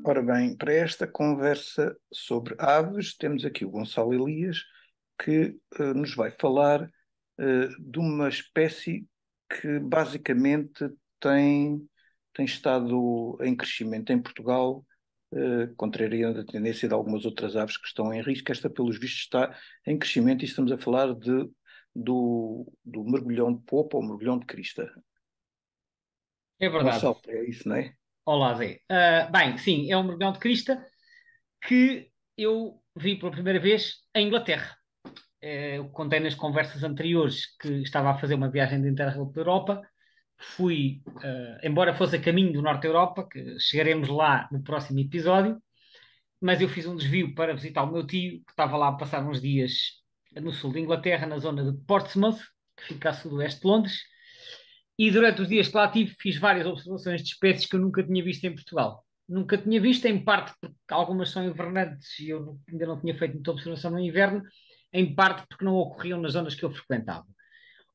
Ora bem, para esta conversa sobre aves, temos aqui o Gonçalo Elias, que nos vai falar de uma espécie que basicamente tem, tem estado em crescimento em Portugal, contrariando a tendência de algumas outras aves que estão em risco. Esta, pelos vistos, está em crescimento e estamos a falar do mergulhão de popa ou mergulhão de crista. É verdade. Gonçalo, é isso, não é? Olá, Zé. Bem, sim, é um mergulhão de crista que eu vi pela primeira vez em Inglaterra. Eu contei nas conversas anteriores que estava a fazer uma viagem de Interrail pela Europa. Fui, embora fosse a caminho do Norte da Europa, que chegaremos lá no próximo episódio, mas eu fiz um desvio para visitar o meu tio, que estava lá a passar uns dias no sul de Inglaterra, na zona de Portsmouth, que fica a sudoeste de Londres. E durante os dias que lá tive, fiz várias observações de espécies que eu nunca tinha visto em Portugal. Nunca tinha visto, em parte porque algumas são invernantes e eu ainda não tinha feito muita observação no inverno, em parte porque não ocorriam nas zonas que eu frequentava.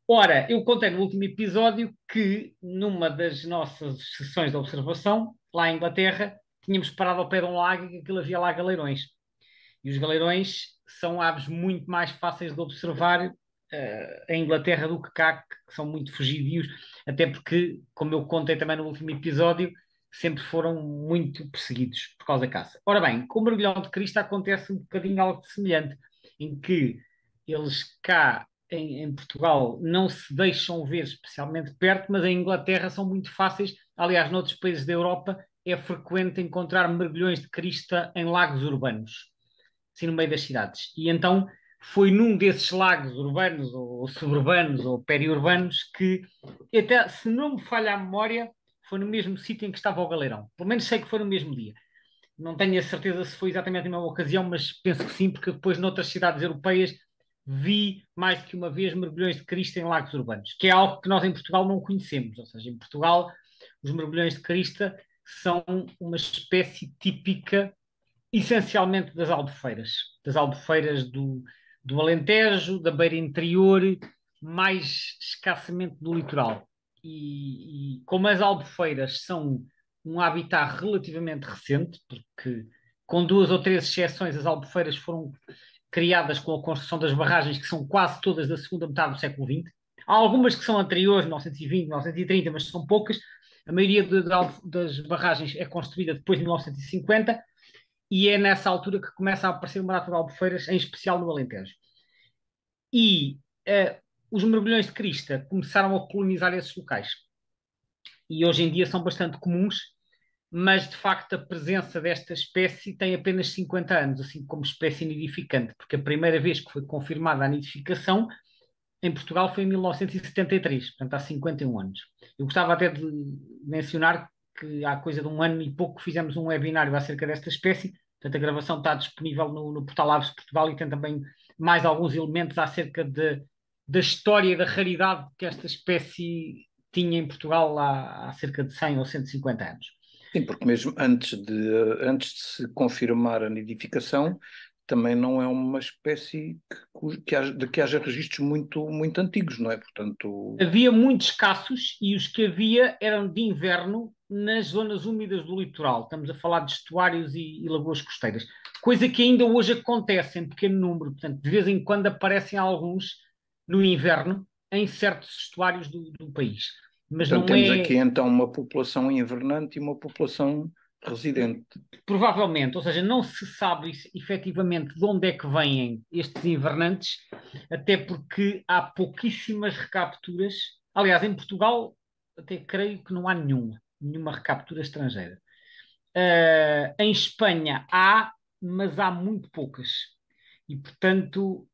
Ora, eu contei no último episódio que numa das nossas sessões de observação, lá em Inglaterra, tínhamos parado ao pé de um lago e que aquilo havia lá galeirões. E os galeirões são aves muito mais fáceis de observar em Inglaterra do que cá, que são muito fugidios, até porque, como eu contei também no último episódio, sempre foram muito perseguidos por causa da caça. Ora bem, com o mergulhão de crista acontece um bocadinho algo semelhante, em que eles cá em Portugal não se deixam ver especialmente perto, mas em Inglaterra são muito fáceis. Aliás, noutros países da Europa é frequente encontrar mergulhões de crista em lagos urbanos, assim no meio das cidades. E então foi num desses lagos urbanos ou suburbanos ou periurbanos que, até se não me falha a memória, foi no mesmo sítio em que estava o Galeirão. Pelo menos sei que foi no mesmo dia. Não tenho a certeza se foi exatamente na mesma ocasião, mas penso que sim, porque depois noutras cidades europeias vi mais do que uma vez mergulhões de crista em lagos urbanos, que é algo que nós em Portugal não conhecemos. Ou seja, em Portugal os mergulhões de crista são uma espécie típica essencialmente das albufeiras do Alentejo, da beira interior, mais escassamente do litoral. E como as albufeiras são um habitat relativamente recente, porque com duas ou três exceções as albufeiras foram criadas com a construção das barragens, que são quase todas da segunda metade do século XX. Há algumas que são anteriores, 1920, 1930, mas são poucas. A maioria das barragens é construída depois de 1950 e é nessa altura que começa a aparecer uma data de albufeiras, em especial no Alentejo. E os mergulhões de crista começaram a colonizar esses locais. E hoje em dia são bastante comuns, mas de facto a presença desta espécie tem apenas 50 anos, assim como espécie nidificante, porque a primeira vez que foi confirmada a nidificação em Portugal foi em 1973, portanto há 51 anos. Eu gostava até de mencionar que há coisa de um ano e pouco fizemos um webinário acerca desta espécie, portanto a gravação está disponível no portal Aves de Portugal e tem também mais alguns elementos acerca da história e da raridade que esta espécie tinha em Portugal há cerca de 100 ou 150 anos. Sim, porque mesmo antes de se confirmar a nidificação, também não é uma espécie de que haja registros muito antigos, não é? Portanto, Havia muitos caços e os que havia eram de inverno nas zonas úmidas do litoral. Estamos a falar de estuários e lagoas costeiras. Coisa que ainda hoje acontece em pequeno número. Portanto, de vez em quando aparecem alguns no inverno em certos estuários do país. Mas portanto, não temos aqui é então uma população invernante e uma população residente. provavelmente, ou seja, não se sabe efetivamente de onde é que vêm estes invernantes, até porque há pouquíssimas recapturas. Aliás, em Portugal, até creio que não há nenhuma recaptura estrangeira. Em Espanha há, mas há muito poucas. E, portanto,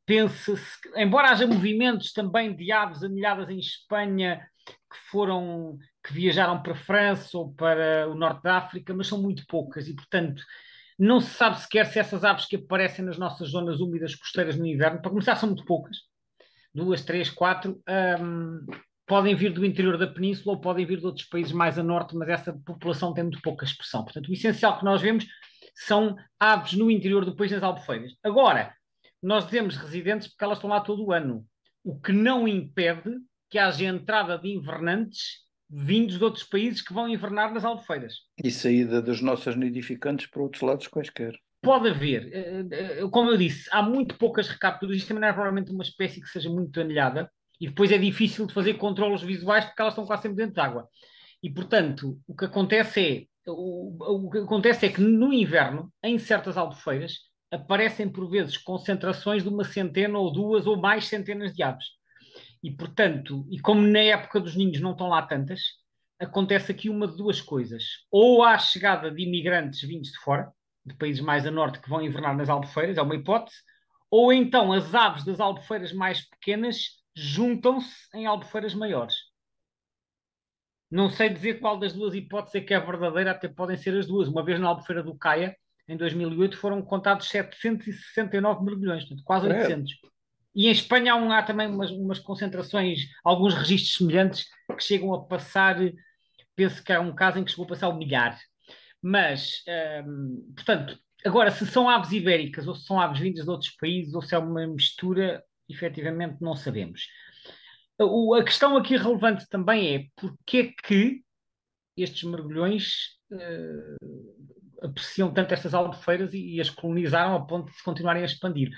pensa-se, embora haja movimentos também de aves anilhadas em Espanha que viajaram para a França ou para o norte da África, mas são muito poucas e, portanto, não se sabe sequer se essas aves que aparecem nas nossas zonas úmidas costeiras no inverno, para começar, são muito poucas, duas, três, quatro, podem vir do interior da península ou podem vir de outros países mais a norte, mas essa população tem muito pouca expressão. Portanto, o essencial que nós vemos são aves no interior do país, nas albufeiras. Agora, nós dizemos residentes porque elas estão lá todo o ano, o que não impede que haja entrada de invernantes vindos de outros países que vão invernar nas albufeiras. E saída das nossas nidificantes para outros lados quaisquer. Pode haver, como eu disse, há muito poucas recapturas, isto também não é provavelmente uma espécie que seja muito anelhada, e depois é difícil de fazer controlos visuais porque elas estão quase sempre dentro de água. E, portanto, o que acontece é que no inverno, em certas albufeiras, aparecem por vezes concentrações de uma centena ou duas ou mais centenas de aves. E, portanto, e como na época dos ninhos não estão lá tantas, acontece aqui uma de duas coisas. Ou há chegada de imigrantes vindos de fora, de países mais a norte, que vão invernar nas albufeiras, é uma hipótese, ou então as aves das albufeiras mais pequenas juntam-se em albufeiras maiores. Não sei dizer qual das duas hipóteses é que é verdadeira, até podem ser as duas. Uma vez na Albufeira do Caia, em 2008, foram contados 769 mergulhões, portanto, quase Credo. 800. E em Espanha há também umas concentrações, alguns registros semelhantes que chegam a passar, penso que há um caso em que chegou a passar o milhar. Mas, portanto, agora, se são aves ibéricas ou se são aves vindas de outros países ou se é uma mistura, efetivamente não sabemos. A questão aqui relevante também é porque é que estes mergulhões apreciam tanto estas albufeiras e as colonizaram a ponto de se continuarem a expandir.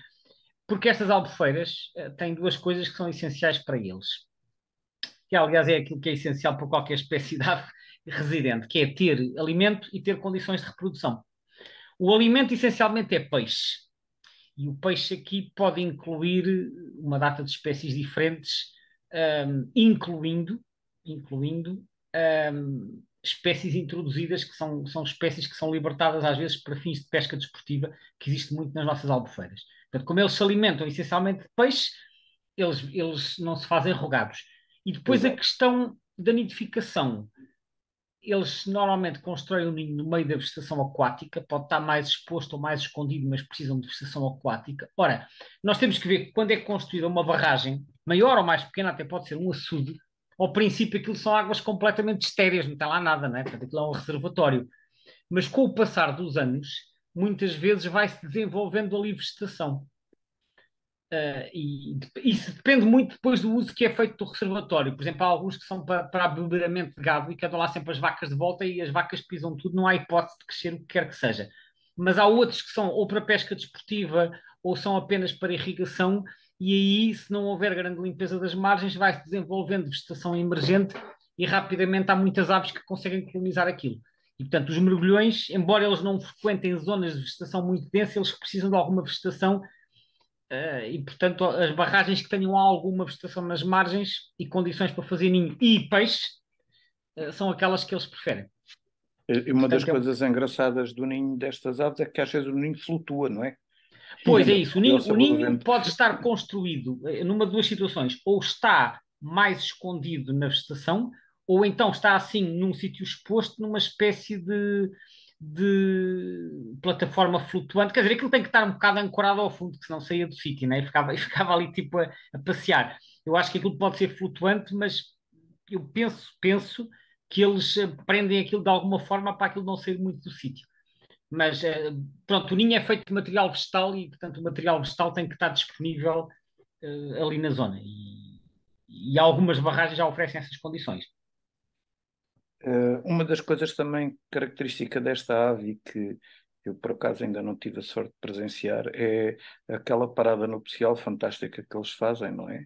Porque estas albufeiras têm duas coisas que são essenciais para eles. Que, aliás, é aquilo que é essencial para qualquer espécie de ave residente, que é ter alimento e ter condições de reprodução. O alimento, essencialmente, é peixe. E o peixe aqui pode incluir uma data de espécies diferentes, incluindo espécies introduzidas, que são espécies que são libertadas às vezes para fins de pesca desportiva, que existe muito nas nossas albufeiras. Portanto, como eles se alimentam essencialmente de peixe, eles não se fazem rogados. E depois a Exato. questão da nidificação. Eles normalmente constroem o ninho no meio da vegetação aquática, pode estar mais exposto ou mais escondido, mas precisam de vegetação aquática. Ora, nós temos que ver que quando é construída uma barragem, maior ou mais pequena, até pode ser um açude, ao princípio aquilo são águas completamente estéreis, não tem lá nada, não é? Portanto, aquilo é um reservatório. Mas com o passar dos anos, muitas vezes vai-se desenvolvendo ali vegetação. E isso depende muito depois do uso que é feito do reservatório. Por exemplo, há alguns que são para abeberamento de gado e que andam lá sempre as vacas de volta e as vacas pisam tudo, não há hipótese de crescer o que quer que seja. Mas há outros que são ou para pesca desportiva ou são apenas para irrigação, e aí, se não houver grande limpeza das margens, vai-se desenvolvendo vegetação emergente e rapidamente há muitas aves que conseguem colonizar aquilo. E, portanto, os mergulhões, embora eles não frequentem zonas de vegetação muito densa, eles precisam de alguma vegetação. E, portanto, as barragens que tenham alguma vegetação nas margens e condições para fazer ninho e peixe, são aquelas que eles preferem. E uma das Portanto, coisas engraçadas do ninho destas aves é que às vezes o ninho flutua, não é? E pois é anda isso, por ele o sobre o ninho vento. pode estar construído numa de duas situações, ou está mais escondido na vegetação, ou então está assim num sítio exposto, numa espécie de plataforma flutuante. Quer dizer, aquilo tem que estar um bocado ancorado ao fundo, que senão saía do sítio, né? E ficava ali tipo a passear. Eu acho que aquilo pode ser flutuante, mas eu penso que eles prendem aquilo de alguma forma para aquilo não sair muito do sítio. Mas pronto, o ninho é feito de material vegetal e, portanto, o material vegetal tem que estar disponível ali na zona. E algumas barragens já oferecem essas condições. Uma das coisas também característica desta ave e que eu por acaso ainda não tive a sorte de presenciar é aquela parada nupcial fantástica que eles fazem, não é?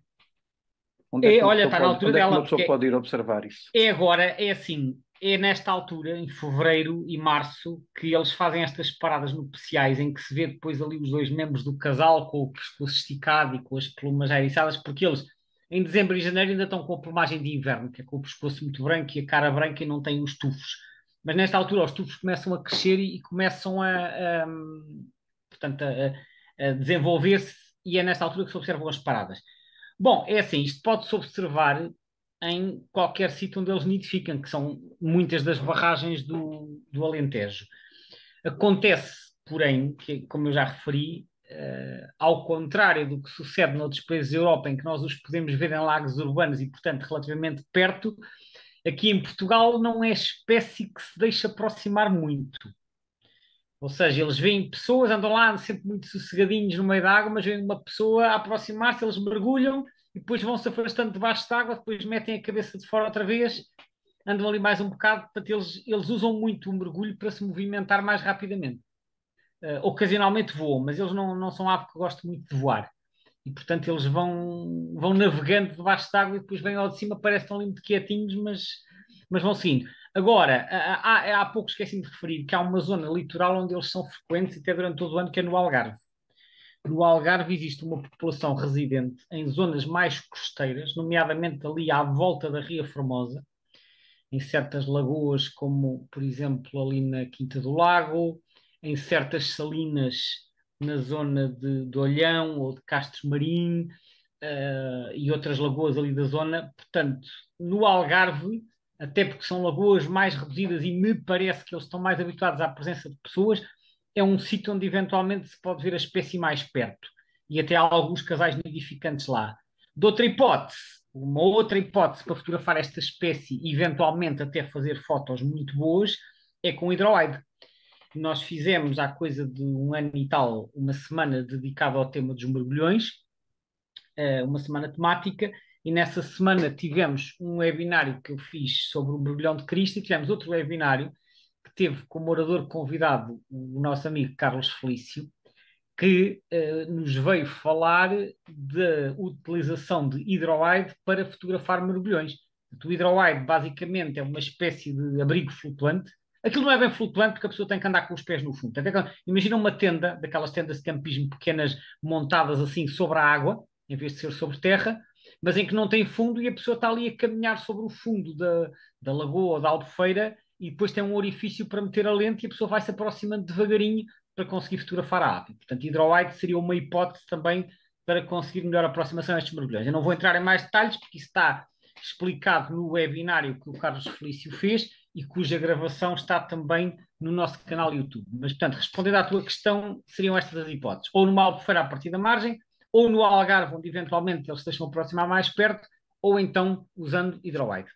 Olha, está na altura Onde é que uma dela, pessoa porque pode ir observar isso? é agora, é assim, é nesta altura, em fevereiro e março, que eles fazem estas paradas nupciais em que se vê depois ali os dois membros do casal com o pescoço esticado e com as plumas já eriçadas, porque eles em dezembro e janeiro ainda estão com a plumagem de inverno, que é com o pescoço muito branco e a cara branca e não têm os tufos. Mas nesta altura os tufos começam a crescer e começam portanto, a desenvolver-se e é nesta altura que se observam as paradas. Bom, é assim, isto pode-se observar em qualquer sítio onde eles nidificam, que são muitas das barragens do Alentejo. Acontece, porém, que, como eu já referi, ao contrário do que sucede noutros países da Europa, em que nós os podemos ver em lagos urbanos e, portanto, relativamente perto, aqui em Portugal não é espécie que se deixa aproximar muito. Ou seja, eles veem pessoas, andam lá sempre muito sossegadinhos no meio da água, mas veem uma pessoa a aproximar-se, eles mergulham e depois vão se afastando debaixo da água, depois metem a cabeça de fora outra vez, andam ali mais um bocado, portanto, eles usam muito o mergulho para se movimentar mais rapidamente. Ocasionalmente voam, mas eles não são aves que gostam muito de voar. E, portanto, eles vão navegando debaixo d'água e depois vêm ao de cima, parecem que estão ali muito quietinhos, mas vão seguindo. Agora, há pouco esqueci de referir que há uma zona litoral onde eles são frequentes e até durante todo o ano, que é no Algarve. No Algarve existe uma população residente em zonas mais costeiras, nomeadamente ali à volta da Ria Formosa, em certas lagoas, como por exemplo ali na Quinta do Lago, em certas salinas na zona de Olhão ou de Castro Marim, e outras lagoas ali da zona. Portanto, no Algarve, até porque são lagoas mais reduzidas e me parece que eles estão mais habituados à presença de pessoas, é um sítio onde eventualmente se pode ver a espécie mais perto. E até há alguns casais nidificantes lá. De outra hipótese, uma outra hipótese para fotografar esta espécie, eventualmente até fazer fotos muito boas, é com hidroide. Nós fizemos há coisa de um ano e tal, uma semana dedicada ao tema dos mergulhões, uma semana temática, e nessa semana tivemos um webinário que eu fiz sobre o mergulhão de Cristo e tivemos outro webinário que teve como orador convidado o nosso amigo Carlos Felício, que nos veio falar da utilização de hidroide para fotografar mergulhões. O hidroide basicamente é uma espécie de abrigo flutuante. Aquilo não é bem flutuante porque a pessoa tem que andar com os pés no fundo. Imagina uma tenda, daquelas tendas de campismo pequenas montadas assim sobre a água, em vez de ser sobre terra, mas em que não tem fundo e a pessoa está ali a caminhar sobre o fundo da lagoa ou da albufeira e depois tem um orifício para meter a lente e a pessoa vai se aproximando devagarinho para conseguir fotografar a ave. Portanto, hidrowide seria uma hipótese também para conseguir melhor aproximação a estes mergulhões. Eu não vou entrar em mais detalhes, porque isso está explicado no webinário que o Carlos Felício fez e cuja gravação está também no nosso canal YouTube. Mas, portanto, respondendo à tua questão, seriam estas as hipóteses. Ou numa albufeira a partir da margem, ou no Algarve, onde eventualmente eles estejam a aproximar mais perto, ou então usando hidrowide.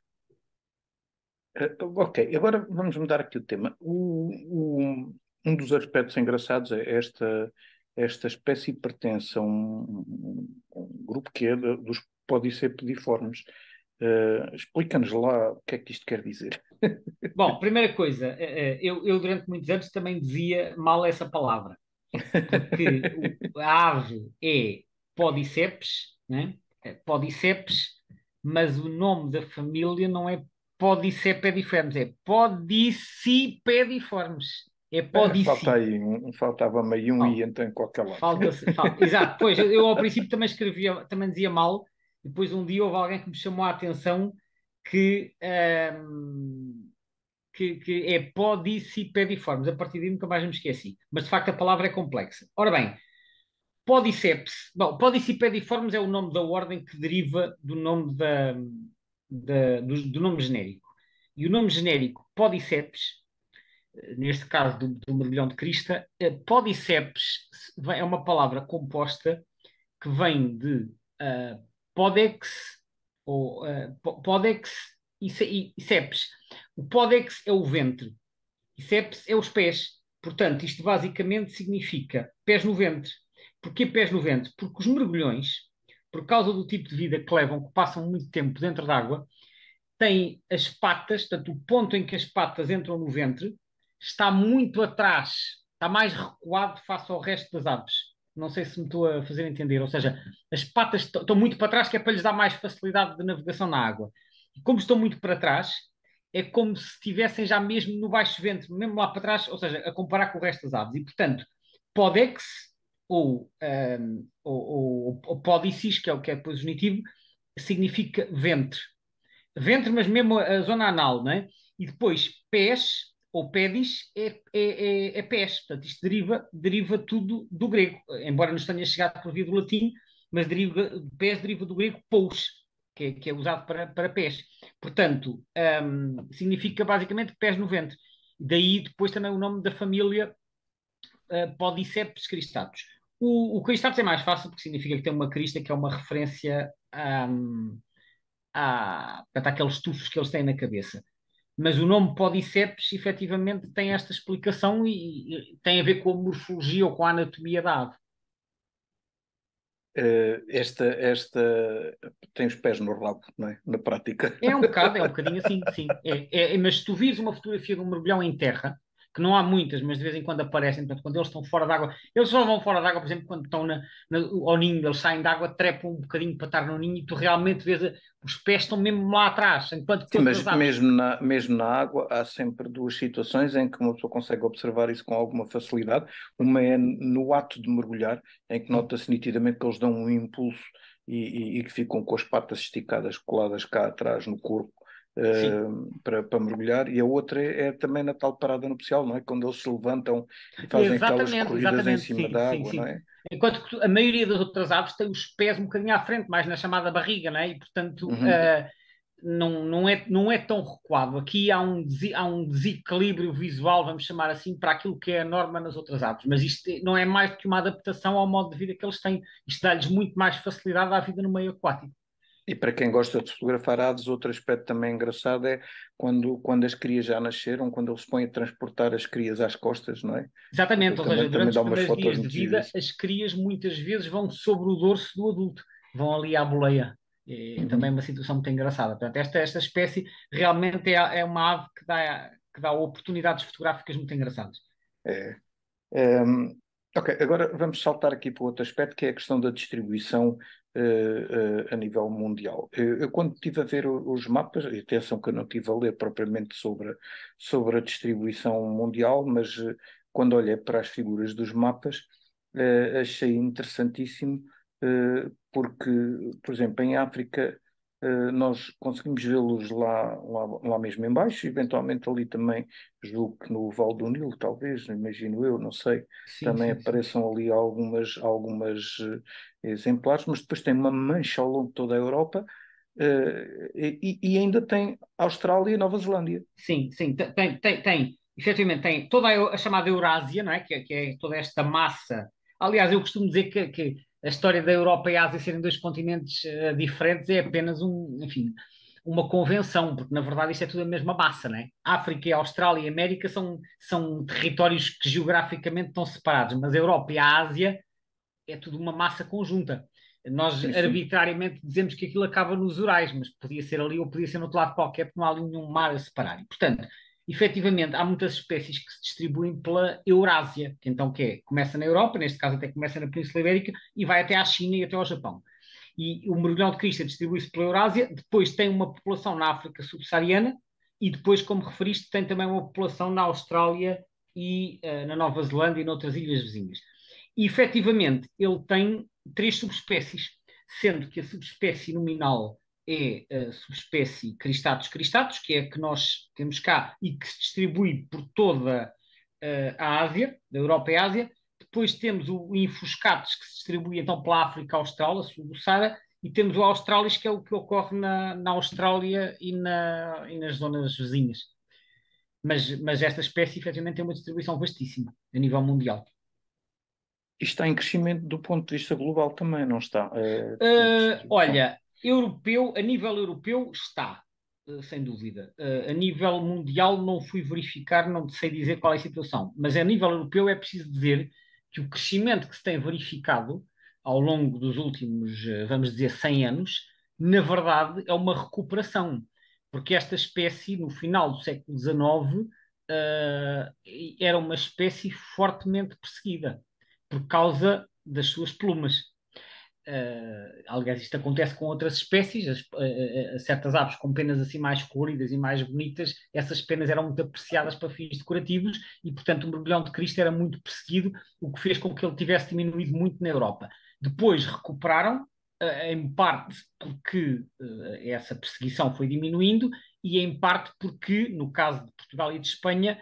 Ok, agora vamos mudar aqui o tema. Um dos aspectos engraçados é esta espécie pertence a um grupo que é dos podicepediformes. Explica-nos lá o que é que isto quer dizer. Bom, primeira coisa, eu durante muitos anos também dizia mal essa palavra, porque a ave é Podiceps, né? É Podiceps, mas o nome da família não é Podicepediformes, é Podicipediformes. É Falta Podici. aí, faltava-me aí um i Bom, então em qualquer lado. exato, pois eu ao princípio também escrevia, também dizia mal, depois um dia houve alguém que me chamou a atenção que, que é podicipediformes. A partir daí nunca mais me esqueci. Mas de facto a palavra é complexa. Ora bem, Podiceps. Bom, Podicipediformes é o nome da ordem que deriva do nome do nome genérico. E o nome genérico Podiceps, neste caso do mergulhão de crista, Podiceps é uma palavra composta que vem de Podex ou Podex e Ceps. O Podex é o ventre e Ceps é os pés. Portanto, isto basicamente significa pés no ventre. Porquê pés no ventre? Porque os mergulhões, por causa do tipo de vida que levam, que passam muito tempo dentro d'água, têm as patas, portanto, o ponto em que as patas entram no ventre está muito atrás, está mais recuado face ao resto das aves. Não sei se me estou a fazer entender. Ou seja, as patas estão muito para trás, que é para lhes dar mais facilidade de navegação na água. E como estão muito para trás, é como se estivessem já mesmo no baixo ventre, mesmo lá para trás, ou seja, a comparar com o resto das aves. E, portanto, Podex ou Podicis, que é o que é depois o genitivo, significa ventre. Ventre, mas mesmo a zona anal, não é? E depois pés ou pedis é pés. Portanto, isto deriva tudo do grego, embora nos tenha chegado por via do latim, mas pés deriva do grego pous, que é usado para pés. Portanto, significa basicamente pés no ventre. Daí depois também o nome da família Podiceps cristatus. O cristatus é mais fácil porque significa que tem uma crista que é uma referência portanto, àqueles tufos que eles têm na cabeça. Mas o nome Podiceps efetivamente tem esta explicação e tem a ver com a morfologia ou com a anatomia da ave. esta tem os pés no rabo, não é? Na prática. É um bocadinho assim, sim. Mas se tu vires uma fotografia de um mergulhão em terra, que não há muitas, mas de vez em quando aparecem, portanto, quando eles estão fora d'água, eles só vão fora d'água, por exemplo, quando estão ao ninho, eles saem d'água, trepam um bocadinho para estar no ninho e tu realmente vês os pés estão mesmo lá atrás, enquanto que Sim, outras mas aves. mesmo na água há sempre duas situações em que uma pessoa consegue observar isso com alguma facilidade. Uma é no ato de mergulhar, em que Sim, nota-se nitidamente que eles dão um impulso e que ficam com as patas esticadas, coladas cá atrás no corpo, sim. para mergulhar. E a outra é também na tal parada nupcial, não é? Quando eles se levantam e fazem aquelas Exatamente, corridas em exatamente, cima sim, da sim, água, não sim. é? Enquanto que a maioria das outras aves tem os pés um bocadinho à frente, mais na chamada barriga, né? E portanto Uhum. não é tão recuado. Aqui há um desequilíbrio visual, vamos chamar assim, para aquilo que é a norma nas outras aves. Mas isto não é mais do que uma adaptação ao modo de vida que eles têm. Isto dá-lhes muito mais facilidade à vida no meio aquático. E para quem gosta de fotografar aves, outro aspecto também engraçado é quando as crias já nasceram, quando eles se põem a transportar as crias às costas, não é? Exatamente, Aquilo ou seja, também durante dá os umas primeiros fotos dias de muito vida, giras. as crias muitas vezes vão sobre o dorso do adulto, vão ali à boleia. É também Uhum. uma situação muito engraçada. Portanto, esta espécie realmente é uma ave que dá oportunidades fotográficas muito engraçadas. É. Ehm, ok, agora vamos saltar aqui para outro aspecto, que é a questão da distribuição a nível mundial. Eu, quando estive a ver os mapas, e atenção que eu não estive a ler propriamente sobre a distribuição mundial, mas quando olhei para as figuras dos mapas, achei interessantíssimo, porque, por exemplo, em África, nós conseguimos vê-los lá mesmo em baixo, eventualmente ali também. Julgo que no Vale do Nilo, talvez, imagino eu, não sei, Sim, também sim, sim. apareçam ali algumas exemplares, mas depois tem uma mancha ao longo de toda a Europa, e ainda tem Austrália e Nova Zelândia. Sim, sim, efetivamente tem toda a chamada Eurásia, não é? Que é toda esta massa. Aliás, eu costumo dizer que a história da Europa e a Ásia serem dois continentes diferentes é apenas enfim, uma convenção, porque na verdade isto é tudo a mesma massa, não é? África, Austrália e América são territórios que geograficamente estão separados, mas a Europa e a Ásia é tudo uma massa conjunta. Nós Sim, sim. arbitrariamente dizemos que aquilo acaba nos Urais, mas podia ser ali ou podia ser no outro lado qualquer, porque não há ali nenhum mar a separar. E, portanto, efetivamente, há muitas espécies que se distribuem pela Eurásia, começa na Europa, neste caso até começa na Península Ibérica, e vai até à China e até ao Japão. E o mergulhão de crista distribui-se pela Eurásia, depois tem uma população na África subsaariana, e depois, como referiste, tem também uma população na Austrália e na Nova Zelândia e noutras ilhas vizinhas. E efetivamente ele tem três subespécies, sendo que a subespécie nominal é a subespécie cristatus cristatus, que é a que nós temos cá e que se distribui por toda a Ásia, da Europa e Ásia. Depois temos o Infuscatus, que se distribui então pela África Austral, a sul do Saara, e temos o Australis, que é o que ocorre na Austrália e nas zonas vizinhas. Mas esta espécie, efetivamente, tem uma distribuição vastíssima a nível mundial. E está em crescimento do ponto de vista global também, não está? A distribuição. Olha, a nível europeu está, sem dúvida. A nível mundial não fui verificar, não sei dizer qual é a situação, mas a nível europeu é preciso dizer que o crescimento que se tem verificado ao longo dos últimos, vamos dizer, 100 anos, na verdade é uma recuperação, porque esta espécie, no final do século XIX, era uma espécie fortemente perseguida por causa das suas plumas. Aliás, isto acontece com outras espécies, certas aves com penas assim mais coloridas e mais bonitas, essas penas eram muito apreciadas para fins decorativos e, portanto, o mergulhão de Cristo era muito perseguido, o que fez com que ele tivesse diminuído muito na Europa. Depois recuperaram, em parte porque essa perseguição foi diminuindo e em parte porque, no caso de Portugal e de Espanha,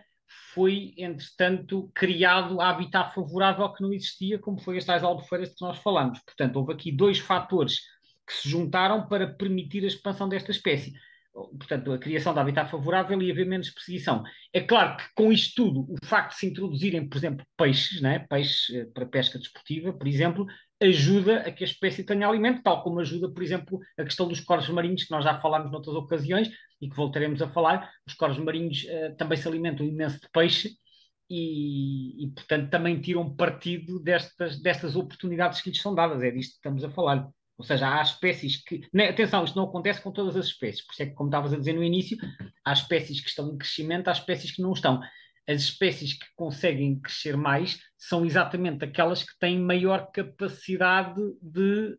foi, entretanto, criado habitat favorável que não existia, como foi as tais albufeiras de que nós falamos. Portanto, houve aqui dois fatores que se juntaram para permitir a expansão desta espécie. Portanto, a criação de habitat favorável e haver menos perseguição. É claro que com isto tudo, o facto de se introduzirem, por exemplo, peixes, né? Peixes para pesca desportiva, por exemplo, ajuda a que a espécie tenha alimento, tal como ajuda, por exemplo, a questão dos corvos marinhos, que nós já falámos noutras ocasiões e que voltaremos a falar. Os corvos marinhos também se alimentam imenso de peixe portanto, também tiram partido destas oportunidades que lhes são dadas. É disto que estamos a falar. Ou seja, há espécies que. Atenção, isto não acontece com todas as espécies, por isso é que, como estavas a dizer no início, há espécies que estão em crescimento, há espécies que não estão. As espécies que conseguem crescer mais são exatamente aquelas que têm maior capacidade de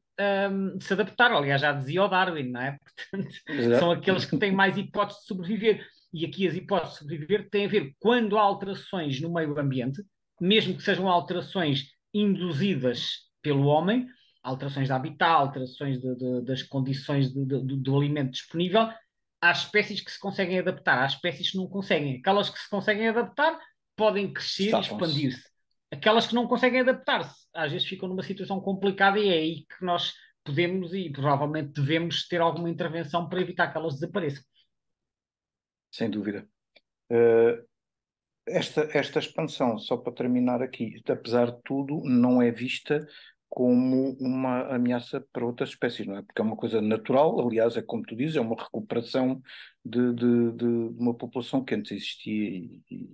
se adaptar. Aliás, já dizia o Darwin, não é? Portanto, são Exato. aqueles que têm mais hipóteses de sobreviver. E aqui as hipóteses de sobreviver têm a ver quando há alterações no meio ambiente, mesmo que sejam alterações induzidas pelo homem, alterações de habitat, alterações das condições do alimento disponível, há espécies que se conseguem adaptar, há espécies que não conseguem. Aquelas que se conseguem adaptar podem crescer e Safam-se. expandir-se. Aquelas que não conseguem adaptar-se, às vezes ficam numa situação complicada e é aí que nós podemos e provavelmente devemos ter alguma intervenção para evitar que elas desapareçam. Sem dúvida. Eh, esta expansão, só para terminar aqui, apesar de tudo, não é vista como uma ameaça para outras espécies, não é? Porque é uma coisa natural, aliás, é como tu dizes, é uma recuperação de uma população que antes existia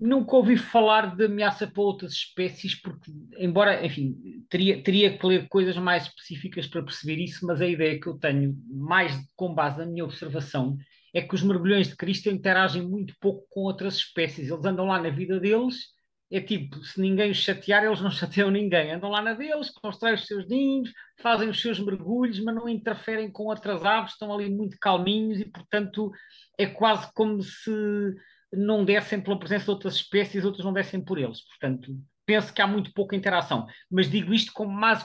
Nunca ouvi falar de ameaça para outras espécies, porque, embora, enfim, teria que ler coisas mais específicas para perceber isso, mas a ideia que eu tenho, mais com base na minha observação, é que os mergulhões de Cristo interagem muito pouco com outras espécies. Eles andam lá na vida deles, é tipo, se ninguém os chatear, eles não chateiam ninguém. Andam lá na deles, constroem os seus ninhos, fazem os seus mergulhos, mas não interferem com outras aves, estão ali muito calminhos e, portanto, é quase como se não dessem pela presença de outras espécies, outras não dessem por eles. Portanto, penso que há muito pouca interação. Mas digo isto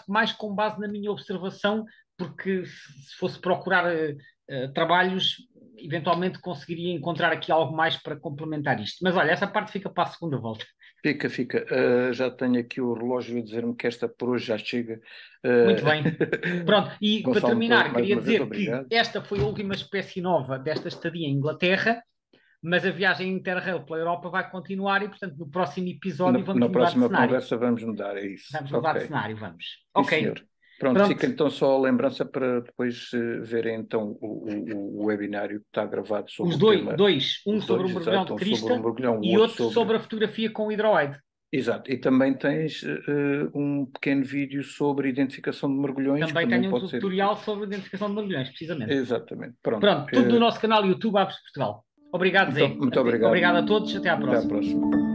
mais com base na minha observação, porque se fosse procurar trabalhos, eventualmente conseguiria encontrar aqui algo mais para complementar isto. Mas olha, essa parte fica para a segunda volta. fica, fica. Já tenho aqui o relógio a dizer-me que esta por hoje já chega. Muito bem. Pronto, e para Gonçalo, terminar, mais queria uma vez, dizer que obrigado. esta foi a última espécie nova desta estadia em Inglaterra, mas a viagem Interrail pela Europa vai continuar e, portanto, no próximo episódio vamos Na mudar de próxima cenário. conversa vamos mudar, é isso. Vamos mudar de Ok. cenário, vamos. Sim, Ok, senhor. Pronto, pronto. fica então só a lembrança para depois verem então o webinário que está gravado sobre Os o dois, tema, dois, um os sobre o dois, mergulhão exato, de um sobre o crista mergulhão, o e outro outro sobre. sobre a fotografia com hidroide. Exato, e também tens um pequeno vídeo sobre identificação de mergulhões, que Também também tenho um pode ser útil. tutorial sobre a identificação de mergulhões, precisamente. Exatamente, pronto. Pronto, tudo no nosso canal YouTube Aves de Portugal. Obrigado, Zé. Muito obrigado Obrigado a e todos, até à até à próxima. próxima.